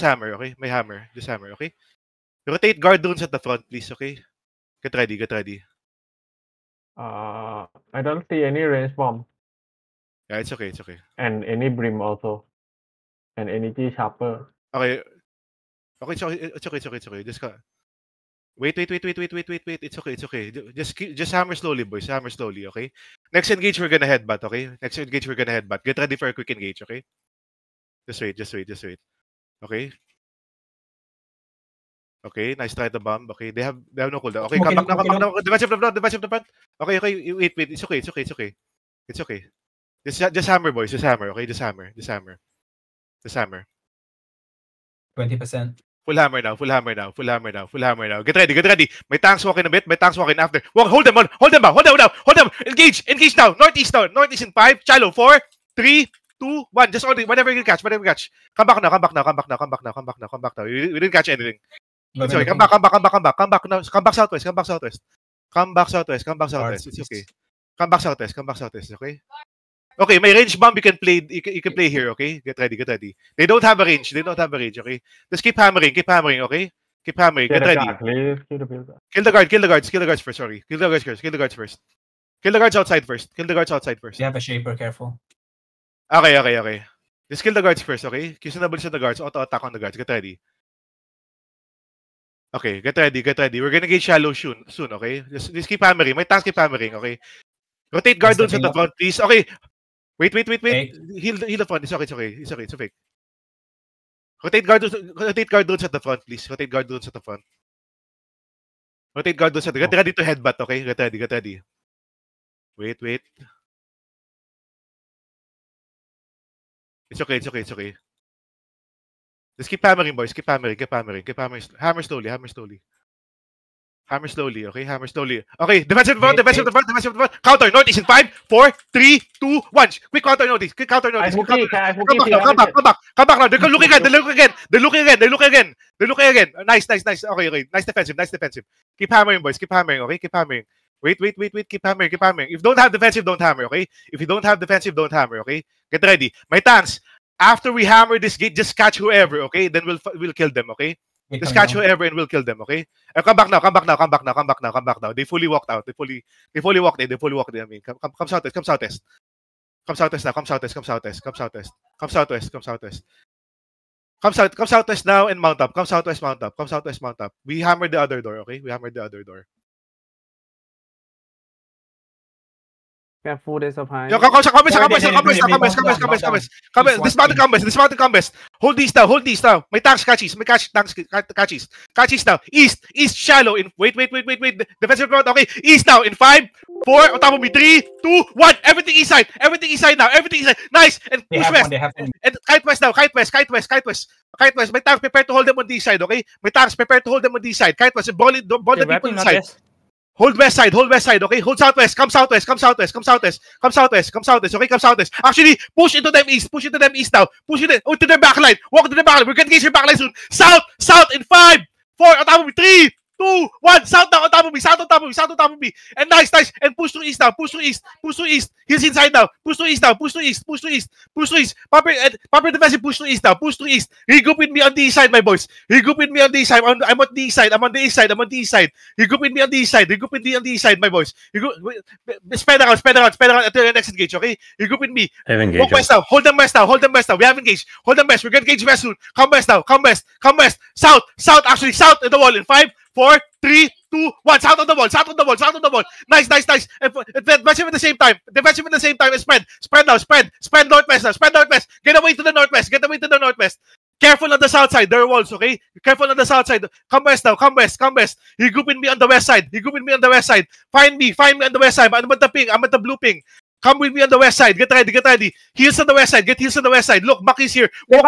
hammer, okay? May hammer. Just hammer, okay? Rotate guard drones at the front, please, okay? Get ready, get ready. I don't see any range bomb. Yeah, it's okay, it's okay. And any brim also. And energy sharper. Okay. Okay, it's okay, it's okay, it's okay, it's okay. Just wait. It's okay, it's okay. Just hammer slowly, boys. Hammer slowly, okay? Next engage, we're gonna headbutt, okay? Next engage, we're gonna headbutt. Get ready for a quick engage, okay? Just wait. Okay. Okay, nice try the bomb. Okay, they have no cooldown. Okay, come back now. Defensive of the front. Okay, wait. It's okay. Just hammer, boys. Just hammer, okay? Just hammer. 20%. Full hammer now. Get ready. My tanks walking a bit. My tanks walking after. Hold them. Engage now. Northeast in 5. Shallow. 4, 3, 2, 1. Just only whatever you catch. Come back now. We didn't catch anything. Sorry, come back now. Come back southwest. It's okay. Come back southwest, okay? Okay, my range bomb you can play here, okay? Get ready. They don't have a range, okay? Just keep hammering, okay? Keep hammering, get ready. Kill the guards first, sorry. Kill the guards first. Kill the guards outside first. You have a shaper, careful. Okay. Just kill the guards first, okay? Questionable sa the guards, auto-attack on the guards. Get ready. Okay, get ready. We're gonna get shallow soon, okay? Just keep hammering. My tanks keep hammering, okay? Rotate guard down at the front, please. Okay. Wait. Heal the front. It's okay. It's fake. Rotate guard down at the front, please. Get ready to headbutt, okay? Get ready. Wait. It's okay. Just keep hammering, boys. Keep hammering. Hammer slowly. Hammer slowly, okay? Okay, defensive front. Counter, northeast in 5, 4, 3, 2, 1. Quick counter northeast. Come back now. They're looking again. Nice. Okay. Nice defensive. Keep hammering, boys. Okay? Keep hammering. Wait. Keep hammering. If you don't have defensive, don't hammer, okay? Okay? Get ready. My tanks, after we hammer this gate, just catch whoever, okay? Then we'll kill them, okay? Just catch whoever and we'll kill them, okay? Come back now. They fully walked out. They fully walked in. I mean, come southwest. Come southwest now and mount up. Come southwest, mount up. We hammered the other door, okay? Careful, there's a pine. Come. Dismount compass. Hold these now. My tanks catches. Catches now. East shallow. Wait. Defensive front. Okay. East now in 5, 4. On top of me. 3, 2, 1. Everything east side now. Nice. And push west. And kite west now. Kite west. My tanks prepare to hold them on this side. Okay. Kite west. Ball the people inside. Hold west side, okay? Hold southwest, come southwest, okay? Come southwest. Actually, push into them east now. Push it to their backline. Walk to the backline. We're gonna get your backline soon. South in 5, 4, on top of me, 3, 2, 1. South on top of me. And nice. And push to east now. Push to east. He's inside now. Push to east. Proper defensive. Push to east now. Regroup with me on the east side, my boys. I'm on the east side. Regroup with me on the east side, my boys. Spread around until the next engage, okay? Regroup with me. Walk west now. Hold them west now. We have engaged. Hold them west. We're gonna engage west soon. Come west now. Come west. South in the wall in 5, 4, 3, 2, 1. South on the wall. Nice. And defensive at the same time. And spread now. Spread northwest. Get away to the northwest. Careful on the south side. There are walls, okay? Careful on the south side. Come west now. Regroup with me on the west side. Find me on the west side. I'm at the ping. I'm at the blue ping. Come with me on the west side. Get ready. Heels on the west side. Look, Mac is here. Walk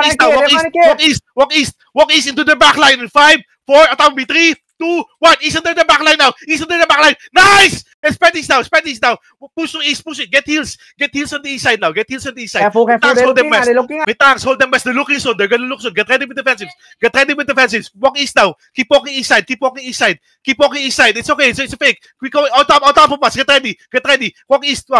east into the back line in 5, 4, on top of me, 3, 2, 1. East under the back line now. Nice! And spread these now. Push to east. Get heels on the east side now. Careful. Hold them west. They're looking soon. They're gonna look soon. Get ready with defensives. Walk east now. Keep walking east side. It's okay. It's a fake. We go on top of us. Get ready. Walk east.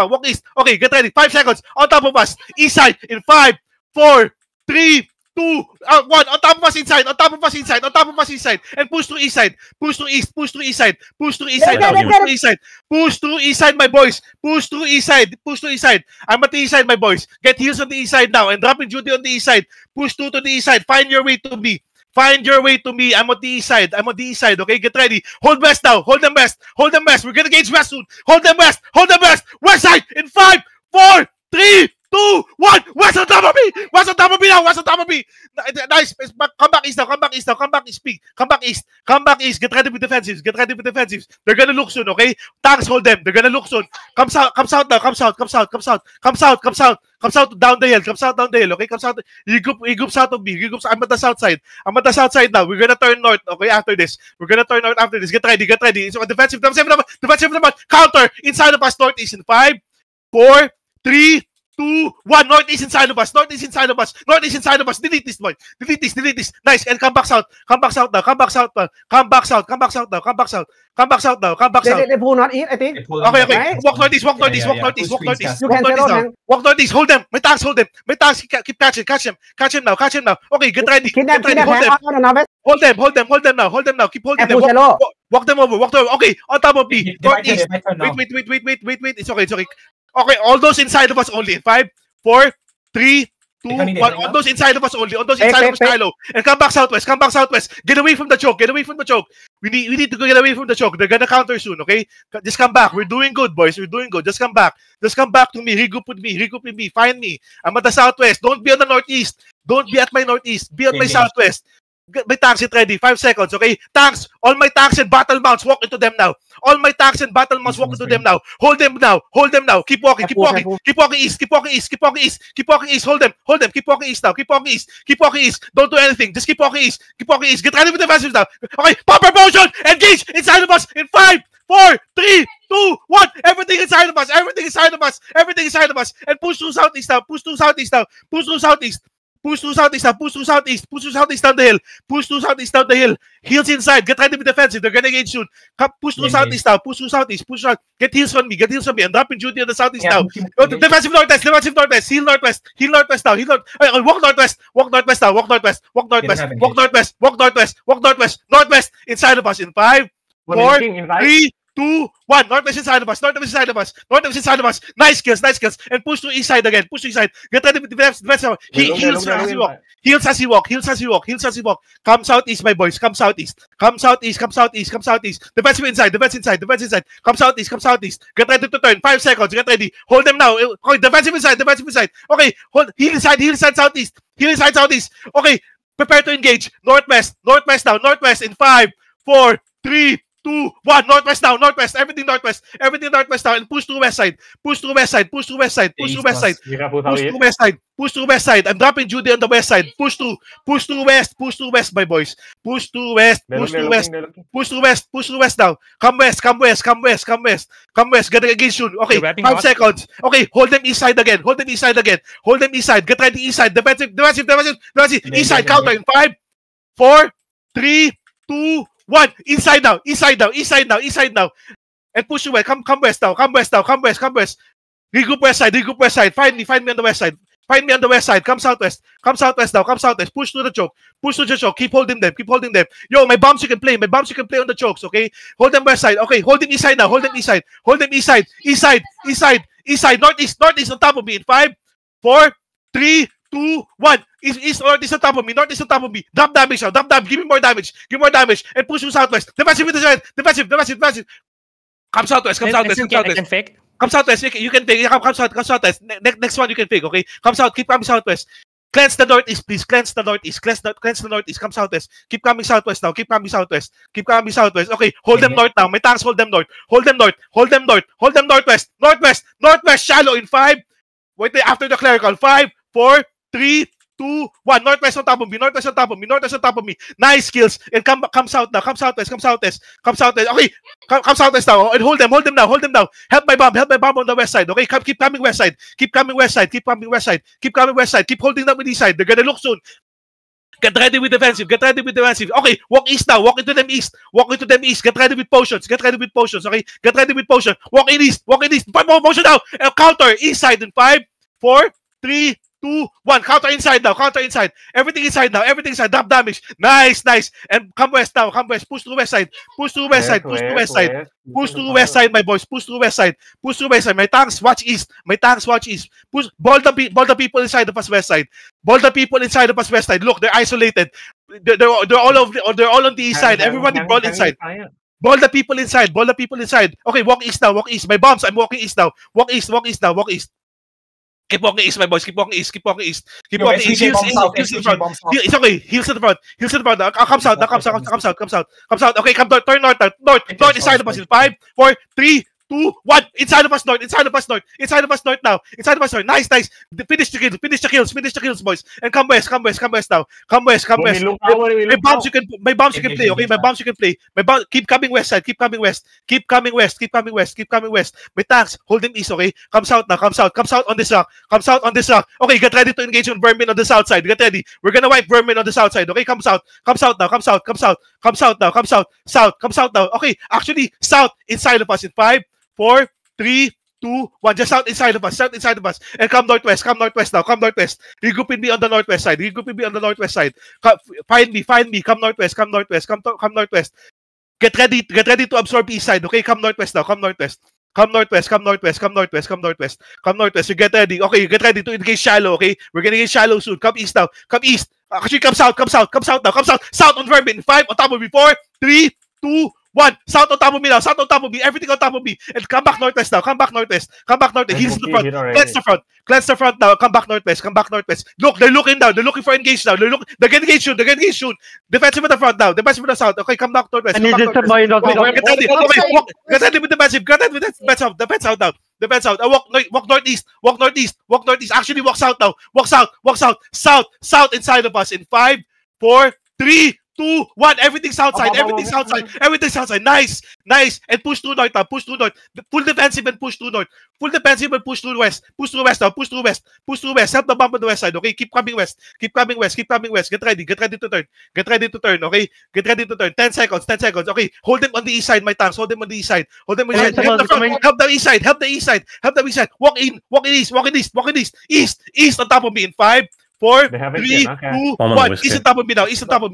Okay, get ready. 5 seconds. On top of us. East side in 5, 4, 3, 1. On top of us inside. On top of us inside. On top of us inside. And push to east side. Push to east. Push to east side. Push to east side now. Push to east side. Push to east side, my boys. Push to east side. Push to east side. I'm at the east side, my boys. Get heals on the east side now. And dropping duty on the east side. Push to the east side. Find your way to me. Find your way to me. I'm on the east side. I'm on the east side. Okay, get ready. Hold west now. Hold them west. Hold them west. We're gonna engage west soon. Hold them west. Hold them west. West side in 5, 4, 3, 2, 1. West on top of me. West on top of me now. West on top of me. Nice. Come back east now. Come back east now. Come back east. Come back east. Come back east. Get ready with defensives. Get ready with defensives. They're gonna look soon. Okay. Tanks hold them. They're gonna look soon. Come south. Come south now. Come south. Come south. Come south. Come south. Come south. Come south down the hill. Come south down the hill. Okay. Come south. You group south of me. You group. I'm at the south side. I'm at the south side now. We're gonna turn north. Okay. After this, we're gonna turn north after this. Get ready. Get ready. It's a defensive. Defensive. Counter inside of us. Northeast in 5, 4, 3, 2, 1. Northeast inside of us. Northeast inside of us. Northeast inside of us. Delete this, boy. Delete this. Delete this. Nice. And come back south. Come back south now. Come back south now. Come back south. Come back south now. Come back south. Come back south now. Come back south. They pull not eat, I think. Okay, okay. Walk northeast. Walk northeast. Walk northeast. Walk northeast. You can settle him. Walk northeast. Hold them. My tanks hold them. My tanks keep catching. Catch him. Catch him now. Catch him now. Okay, get ready. Get ready. Hold them. Hold them. Hold them. Hold them now. Hold them now. Keep holding them. Walk them over. Walk them over. Okay, on top of me. Northeast. Wait. It's okay. It's okay. Okay, all those inside of us only. 5, 4, 3, 2, 1. On those inside of us only. On those inside of us, Kylo. And come back southwest. Come back southwest. Get away from the choke. Get away from the choke. We need to go get away from the choke. They're gonna counter soon, okay? Just come back. We're doing good, boys. We're doing good. Just come back. Just come back to me. Regroup with me. Regroup with me. Find me. I'm at the southwest. Don't be on the northeast. Don't be at my northeast. Be on my southwest. My tanks get ready. 5 seconds, okay? Tanks. All my tanks and battle mounts. Walk into them now. All my tanks and battle mounts. Walk into them now. Hold them now. Hold them now. Keep walking. Keep walking. Keep walking east. Keep walking east. Keep walking east. Keep walking east. Hold them. Hold them. Keep walking east now. Keep walking east. Keep walking east. Don't do anything. Just keep walking east. Keep walking east. Get ready with the defensive now. Okay. Popper motion. Engage inside of us in 5, 4, 3, 2, 1. Everything inside of us. Everything inside of us. Everything inside of us. And push to southeast now. Push to southeast now. Push to southeast. Push to southeast now. Push to southeast. Push to southeast down the hill. Push to southeast down the hill. Heals inside. Get ready with defensive. They're gonna engage soon. Come, push to southeast now. Push to southeast. Push out. Get heals on me. Get heals on me. I'm dropping duty on the southeast now. Defensive northwest. Defensive northwest. Heal northwest. Heal northwest now. Heal north. Walk northwest. Walk northwest now. Walk northwest. Walk northwest. Walk northwest. Walk northwest. Walk northwest. Northwest inside of us in 5, 4, 3, 2, 1. Northwest inside of us. Northwest inside of us. Northwest inside of us. Nice kills. Nice kills. And push to east side again. Push to east side. Get ready with defense. Heals as you walk. Heals as you walk. Heals as you walk. Heals as you walk. Come southeast, my boys. Come southeast. Come southeast. Come southeast. Come southeast. Defensive inside. Defense inside. Defense inside. Come southeast. Come southeast. Get ready to turn. 5 seconds. Get ready. Hold them now. Okay. Defensive inside. Defensive inside. Okay. Hold. Heal inside. Heal inside southeast. Heal inside southeast. Okay. Prepare to engage. Northwest. Northwest now. Northwest in 5, 4, 3, 2, 1. Northwest now. Northwest. Everything northwest. Everything northwest now. And push to west side. Push to west side. Push to west side. Push to west side. Push to west side. Push to west side. I'm dropping Judy on the west side. Push to west. Push to west, my boys. Push to west. Push to west. Push to west. Push to west now. Come west. Come west. Come west. Come west. Come west. Get again soon. Okay. 5 seconds. Okay. Hold them east side again. Hold them east side again. Hold them east side. Get ready east side. Defensive. Defensive. Defensive. Defensive. East side. Counter in 5, 4, 3, 2, 1. Inside now. Inside now. Inside now. Inside now. And push to west. Come west now. Come west now. Come west. Come west. Regroup west side. Regroup west side. Find me on the west side. Find me on the west side. Come southwest. Come southwest now. Come southwest. Push to the choke. Push to the choke. Keep holding them. Keep holding them. Yo, my bombs you can play. My bombs you can play on the chokes, okay? Hold them west side. Okay, hold them east side now. Hold them east side. Hold them east side. East side. East side. East side. Northeast. Northeast on top of me. In 5, 4, 3, 2, 1. East northeast on top of me. Northeast on top of me. Drop damage now. Drop damage. Give me more damage. Give me more damage. And push to southwest. Defensive with the side. Defensive. Defensive. Defensive. Come southwest. Come southwest. Come southwest. Come southwest. You can fake. Come southwest. Next one you can fake. Okay. Come south. Keep coming southwest. Cleanse the northeast, please. Cleanse the northeast. Cleanse the northeast. Come southwest. Keep coming southwest now. Keep coming southwest. Keep coming southwest. Okay. Hold them north now. My tanks hold them north. Hold them north. Hold them north. Hold them northwest. Northwest. Northwest. Shallow in 5. Wait after the clerical. 5, 4, 3, 2, 1. Northwest on top of me. Northwest on top of me. Northwest on top of me. Nice kills. And come south now. Come southwest. Come southwest. Come southwest. Okay. Come southwest now. And hold them. Hold them now. Hold them now. Help my bomb. Help my bomb on the west side. Okay. Keep coming west side. Keep coming west side. Keep coming west side. Keep coming west side. Keep holding them with east side. They're gonna look soon. Get ready with defensive. Get ready with defensive. Okay. Walk east now. Walk into them east. Walk into them east. Get ready with potions. Get ready with potions. Okay. Get ready with potion. Walk in east. Walk in east. Potion now. And counter east side in 5, 4, 3, 2, 1. Counter inside now. Counter inside. Everything inside now. Everything inside. Drop damage. Nice. And come west now. Come west. Push to west side. Push to west side. Push to west side. Push to west side, my boys. Push to west side. Push to west side. My tanks watch east. My tanks watch east. Push. Ball the people inside of us west side. Ball the people inside of us west side. Look, they're isolated. They're all on the east side. Everybody ball inside. Ball the people inside. Ball the people inside. Okay, walk east now. Walk east. My bombs. I'm walking east now. Walk east now. Walk east. Keep walking east, my boys. Keep walking east. Keep walking east. Keep walking east. Heals to the front. It's okay. Heals to the front. Heals to the front. Comes out. Comes out. Okay, come turn north. North inside of us. 5, 4, 3, 2, 1. Inside of us north. Inside of us north now. Inside of us north. Nice. Finish the kills, boys. And come west now. Come west. My bombs you can play. Okay, my bombs you can play. Keep coming west side. Keep coming west. My tanks, hold them east, okay? Comes out now. Comes out on this rock. Okay, get ready to engage on Vermin on the south side. Get ready. We're gonna wipe Vermin on the south side. Okay, comes out now. Okay, actually, south inside of us in 5, 4, 3, 2, 1. Just south inside of us. And come northwest now. Come northwest. Regroup with me on the northwest side. Find me. Come northwest. Get ready to absorb east side. Okay, come northwest now. Come northwest. You get ready. Okay, you get ready to engage shallow. Okay, we're gonna get shallow soon. Come east now. Come east. Actually, come south now. South on Vermin. 5 on top of me. 4, 3, 2, 1. South on top of me now. Everything on top of me. And come back northwest now. Heals the front. Cleanse the front now. Come back northwest. Look, they're looking down. They're looking for engage now. They're getting engaged soon. Defensive in the front now. Defensive in the south. Okay, come back northwest. Get ready with the massive. Get ready with the defense out now. Defense out. Walk northeast. Actually, walk south now. Walk south. South inside of us in 5, 4, 3, 2, 1. Everything's outside. Nice. And push to north now. Full defensive and push to north. West. Push to west now. Push to west. Help the bomb on the west side. Okay, keep coming west. Get ready to turn. Okay, get ready to turn. 10 seconds. Okay, hold them on the east side, my tanks. Hold them on the east side. Help the east side. Walk in east. East on top of me in 5, 4, 3, 2, 1. East on top of me now. East on top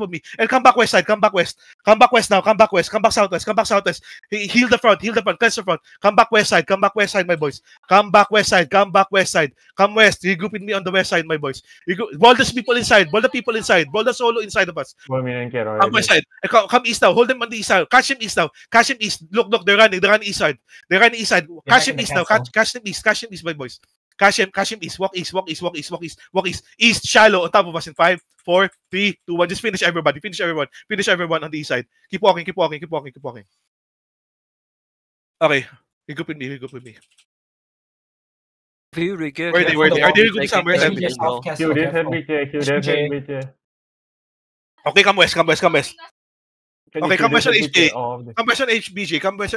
of me. And come back west side. Come back west now. Come back southwest. Heal the front. Cleanse the front. Come back west side, my boys. Come west. Regroup with me on the west side, my boys. Ball the people inside. Ball the solo inside of us. Come west side. Come east now. Hold them on the east side. Catch him east now. Look, they're running east side. Catch him east now. Catch them east, my boys. Cash him east. Walk east. East shallow on top of us in 5, 4, 3, 2, 1. Just finish everybody on the east side. Keep walking. Okay. Regroup with me. Very good. Where are they? Are they regrouping somewhere? QD. Okay, come west. Okay, come west on HBJ. Come west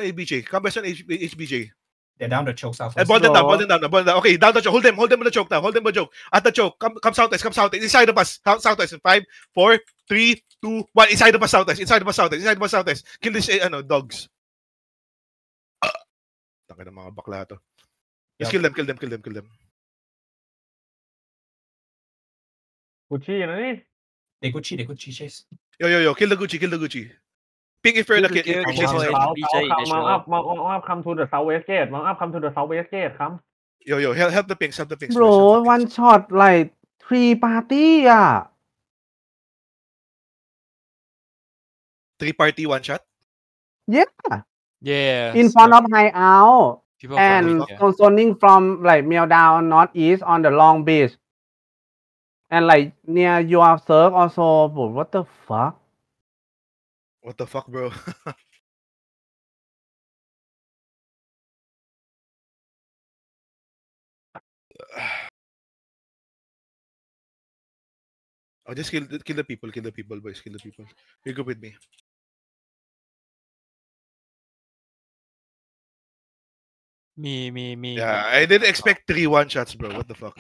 on HBJ. They're down the choke south. Ball them down. Okay, down the choke. Hold them on the choke now. At the choke. Come southwest. Inside of us. Southwest in 5, 4, 3, 2, 1. Inside of us southwest. Kill this dogs. Tangin ng mga bakla to. Just kill them. Gucci, yun na They Gucci, Chase. Yo, kill the Gucci. Ping if you're the kid. Mount up, come to the southwest gate. Come. Yo, help the pings. Bro, one shot like 3 party. 3 party, 1 shot? Yeah. In front of high out. And zoning from like Miao down northeast on the Long Beach. And like near your circle also. But what the fuck? What the fuck, bro? Oh, just kill the people, boys. Kill the people. You go with me. Me. Yeah, I didn't expect 3 1 shots, bro. What the fuck?